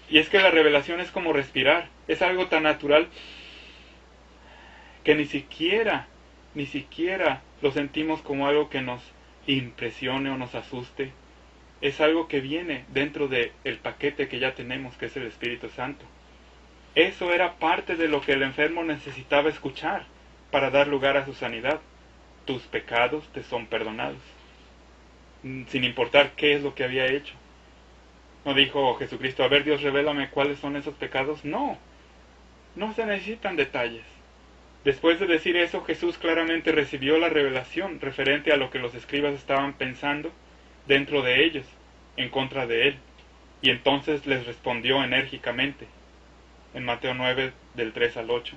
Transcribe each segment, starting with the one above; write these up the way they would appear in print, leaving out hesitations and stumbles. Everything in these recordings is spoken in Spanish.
Y es que la revelación es como respirar, es algo tan natural que ni siquiera lo sentimos como algo que nos impresione o nos asuste. Es algo que viene dentro del paquete que ya tenemos, que es el Espíritu Santo. Eso era parte de lo que el enfermo necesitaba escuchar para dar lugar a su sanidad. Tus pecados te son perdonados, sin importar qué es lo que había hecho. No dijo Jesucristo, a ver Dios, revélame cuáles son esos pecados. No se necesitan detalles. Después de decir eso, Jesús claramente recibió la revelación referente a lo que los escribas estaban pensando dentro de ellos, en contra de él. Y entonces les respondió enérgicamente, en Mateo 9, del 3 al 8.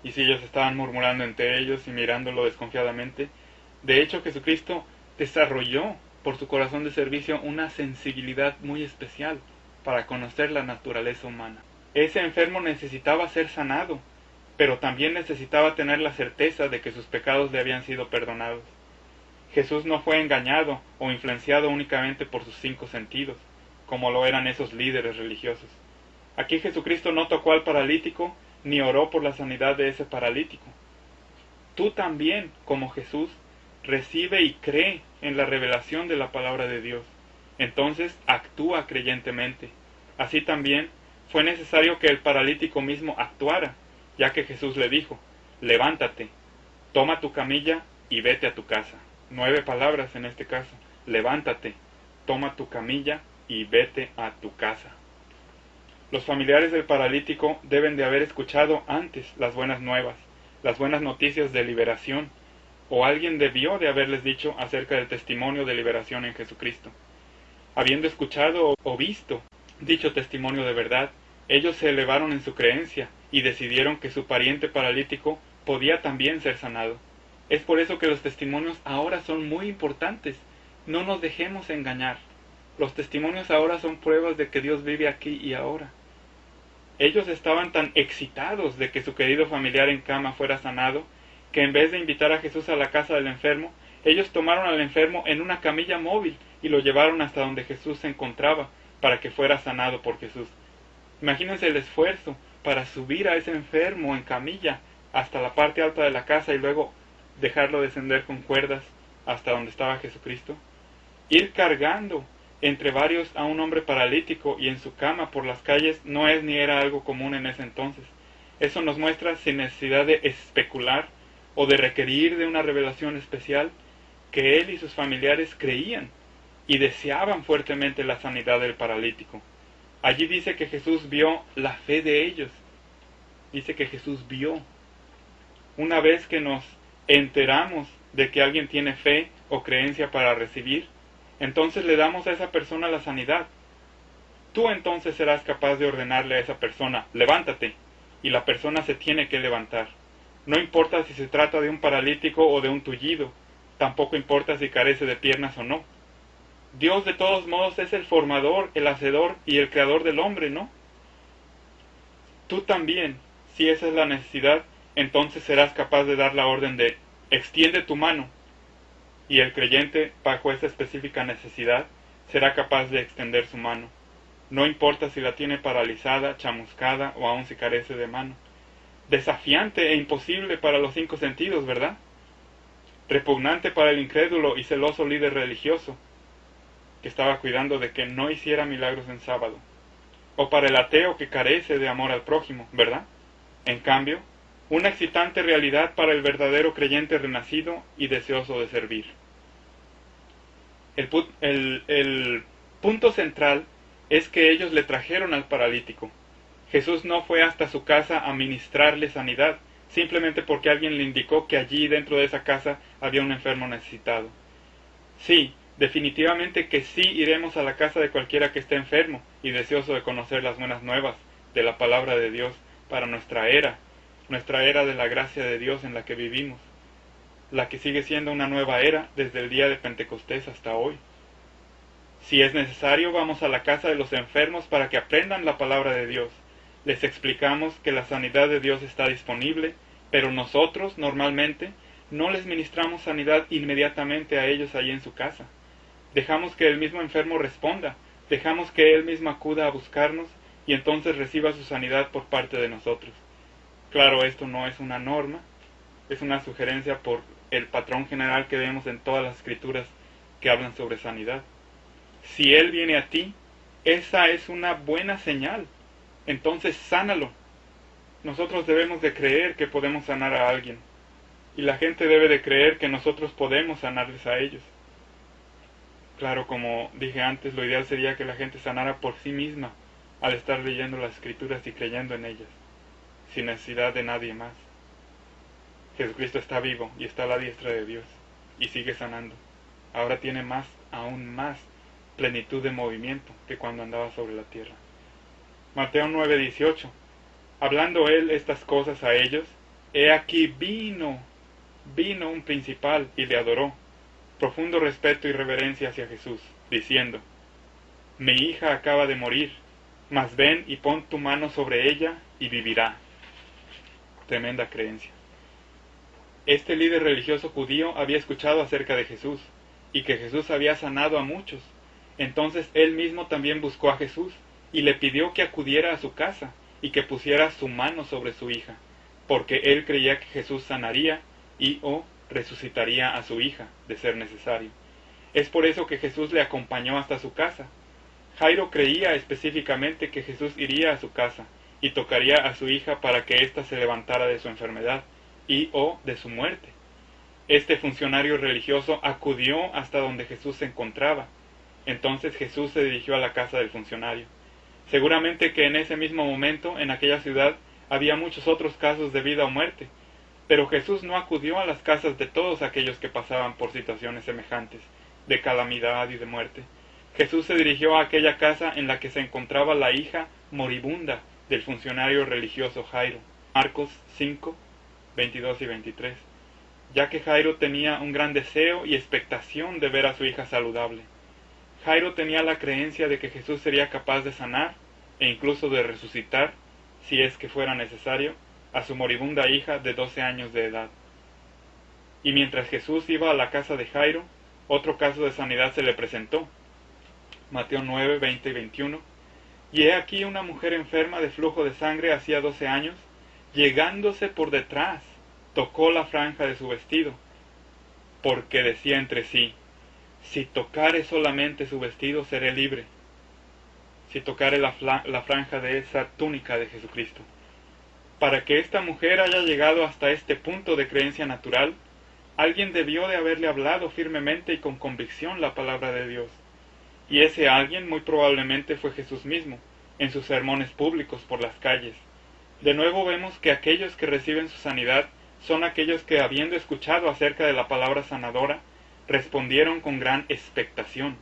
Y si ellos estaban murmurando entre ellos y mirándolo desconfiadamente, de hecho Jesucristo desarrolló por su corazón de servicio una sensibilidad muy especial para conocer la naturaleza humana. Ese enfermo necesitaba ser sanado, pero también necesitaba tener la certeza de que sus pecados le habían sido perdonados. Jesús no fue engañado o influenciado únicamente por sus 5 sentidos, como lo eran esos líderes religiosos. Aquí Jesucristo no tocó al paralítico ni oró por la sanidad de ese paralítico. Tú también, como Jesús, recibe y cree en la revelación de la palabra de Dios. Entonces actúa creyentemente. Así también fue necesario que el paralítico mismo actuara, ya que Jesús le dijo, levántate, toma tu camilla y vete a tu casa. 9 palabras en este caso. Levántate, toma tu camilla y vete a tu casa. Los familiares del paralítico deben de haber escuchado antes las buenas nuevas, las buenas noticias de liberación, o alguien debió de haberles dicho acerca del testimonio de liberación en Jesucristo. Habiendo escuchado o visto dicho testimonio de verdad, ellos se elevaron en su creencia y decidieron que su pariente paralítico podía también ser sanado. Es por eso que los testimonios ahora son muy importantes. No nos dejemos engañar. Los testimonios ahora son pruebas de que Dios vive aquí y ahora. Ellos estaban tan excitados de que su querido familiar en cama fuera sanado, que en vez de invitar a Jesús a la casa del enfermo, ellos tomaron al enfermo en una camilla móvil y lo llevaron hasta donde Jesús se encontraba para que fuera sanado por Jesús. Imagínense el esfuerzo para subir a ese enfermo en camilla hasta la parte alta de la casa y luego dejarlo descender con cuerdas hasta donde estaba Jesucristo. Ir cargando entre varios a un hombre paralítico y en su cama por las calles no es ni era algo común en ese entonces. Eso nos muestra, sin necesidad de especular o de requerir de una revelación especial, que él y sus familiares creían y deseaban fuertemente la sanidad del paralítico. Allí dice que Jesús vio la fe de ellos. Dice que Jesús vio. Una vez que nos enteramos de que alguien tiene fe o creencia para recibir, entonces le damos a esa persona la sanidad. Tú entonces serás capaz de ordenarle a esa persona, levántate, y la persona se tiene que levantar. No importa si se trata de un paralítico o de un tullido, tampoco importa si carece de piernas o no. Dios de todos modos es el formador, el hacedor y el creador del hombre, ¿no? Tú también, si esa es la necesidad, entonces serás capaz de dar la orden de extiende tu mano, y el creyente, bajo esa específica necesidad, será capaz de extender su mano. No importa si la tiene paralizada, chamuscada o aún si carece de mano. Desafiante e imposible para los 5 sentidos, ¿verdad? Repugnante para el incrédulo y celoso líder religioso, que estaba cuidando de que no hiciera milagros en sábado. O para el ateo que carece de amor al prójimo, ¿verdad? En cambio, una excitante realidad para el verdadero creyente renacido y deseoso de servir. El punto central es que ellos le trajeron al paralítico. Jesús no fue hasta su casa a ministrarle sanidad, simplemente porque alguien le indicó que allí dentro de esa casa había un enfermo necesitado. Sí, definitivamente que sí iremos a la casa de cualquiera que esté enfermo y deseoso de conocer las buenas nuevas de la palabra de Dios para nuestra era de la gracia de Dios en la que vivimos, la que sigue siendo una nueva era desde el día de Pentecostés hasta hoy. Si es necesario, vamos a la casa de los enfermos para que aprendan la palabra de Dios. Les explicamos que la sanidad de Dios está disponible, pero nosotros, normalmente, no les ministramos sanidad inmediatamente a ellos allí en su casa. Dejamos que el mismo enfermo responda, dejamos que él mismo acuda a buscarnos y entonces reciba su sanidad por parte de nosotros. Claro, esto no es una norma, es una sugerencia por el patrón general que vemos en todas las escrituras que hablan sobre sanidad. Si Él viene a ti, esa es una buena señal. Entonces sánalo. Nosotros debemos de creer que podemos sanar a alguien. Y la gente debe de creer que nosotros podemos sanarles a ellos. Claro, como dije antes, lo ideal sería que la gente sanara por sí misma al estar leyendo las escrituras y creyendo en ellas, sin necesidad de nadie más. Jesucristo está vivo y está a la diestra de Dios y sigue sanando. Ahora tiene aún más plenitud de movimiento que cuando andaba sobre la tierra. Mateo 9:18. Hablando él estas cosas a ellos, he aquí vino un principal y le adoró. Profundo respeto y reverencia hacia Jesús, diciendo: mi hija acaba de morir, mas ven y pon tu mano sobre ella y vivirá. Tremenda creencia. Este líder religioso judío había escuchado acerca de Jesús, y que Jesús había sanado a muchos. Entonces él mismo también buscó a Jesús, y le pidió que acudiera a su casa, y que pusiera su mano sobre su hija, porque él creía que Jesús sanaría y o resucitaría a su hija, de ser necesario. Es por eso que Jesús le acompañó hasta su casa. Jairo creía específicamente que Jesús iría a su casa, y tocaría a su hija para que ésta se levantara de su enfermedad, y o de su muerte. Este funcionario religioso acudió hasta donde Jesús se encontraba. Entonces Jesús se dirigió a la casa del funcionario. Seguramente que en ese mismo momento, en aquella ciudad, había muchos otros casos de vida o muerte, pero Jesús no acudió a las casas de todos aquellos que pasaban por situaciones semejantes, de calamidad y de muerte. Jesús se dirigió a aquella casa en la que se encontraba la hija moribunda del funcionario religioso Jairo. Marcos 5, 22 y 23. Ya que Jairo tenía un gran deseo y expectación de ver a su hija saludable. Jairo tenía la creencia de que Jesús sería capaz de sanar e incluso de resucitar, si es que fuera necesario, a su moribunda hija de 12 años de edad. Y mientras Jesús iba a la casa de Jairo, otro caso de sanidad se le presentó. Mateo 9, 20 y 21. Y he aquí una mujer enferma de flujo de sangre hacía 12 años, llegándose por detrás, tocó la franja de su vestido, porque decía entre sí: si tocare solamente su vestido, seré libre. Si tocare la franja de esa túnica de Jesucristo. Para que esta mujer haya llegado hasta este punto de creencia natural, alguien debió de haberle hablado firmemente y con convicción la palabra de Dios. Y ese alguien muy probablemente fue Jesús mismo, en sus sermones públicos por las calles. De nuevo vemos que aquellos que reciben su sanidad son aquellos que, habiendo escuchado acerca de la palabra sanadora, respondieron con gran expectación,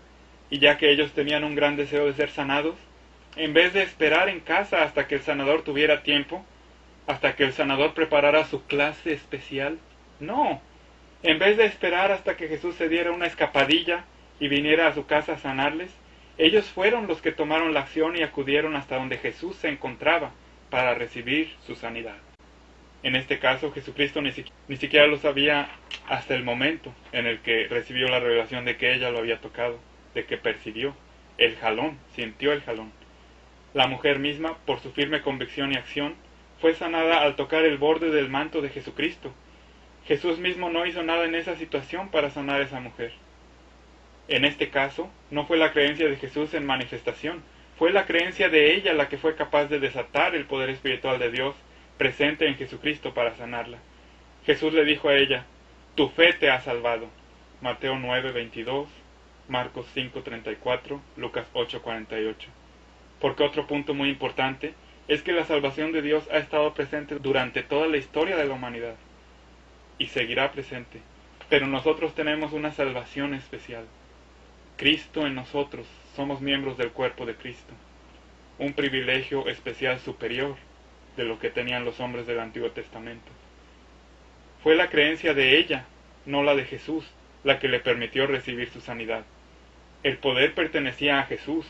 y ya que ellos tenían un gran deseo de ser sanados, en vez de esperar en casa hasta que el sanador tuviera tiempo, hasta que el sanador preparara su clase especial, no, en vez de esperar hasta que Jesús se diera una escapadilla y viniera a su casa a sanarles, ellos fueron los que tomaron la acción y acudieron hasta donde Jesús se encontraba para recibir su sanidad. En este caso, Jesucristo ni siquiera lo sabía hasta el momento en el que recibió la revelación de que ella lo había tocado, de que percibió el jalón, sintió el jalón. La mujer misma, por su firme convicción y acción, fue sanada al tocar el borde del manto de Jesucristo. Jesús mismo no hizo nada en esa situación para sanar a esa mujer. En este caso, no fue la creencia de Jesús en manifestación, fue la creencia de ella la que fue capaz de desatar el poder espiritual de Dios presente en Jesucristo para sanarla. Jesús le dijo a ella: tu fe te ha salvado. Mateo 9:22, Marcos 5:34, Lucas 8:48. Porque otro punto muy importante es que la salvación de Dios ha estado presente durante toda la historia de la humanidad y seguirá presente, pero nosotros tenemos una salvación especial. Cristo en nosotros, somos miembros del cuerpo de Cristo, un privilegio especial superior de lo que tenían los hombres del Antiguo Testamento. Fue la creencia de ella, no la de Jesús, la que le permitió recibir su sanidad. El poder pertenecía a Jesús,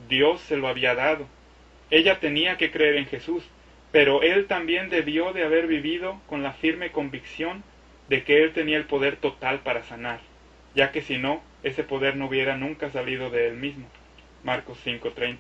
Dios se lo había dado. Ella tenía que creer en Jesús, pero él también debió de haber vivido con la firme convicción de que él tenía el poder total para sanar, ya que si no, ese poder no hubiera nunca salido de él mismo. Marcos 5:30.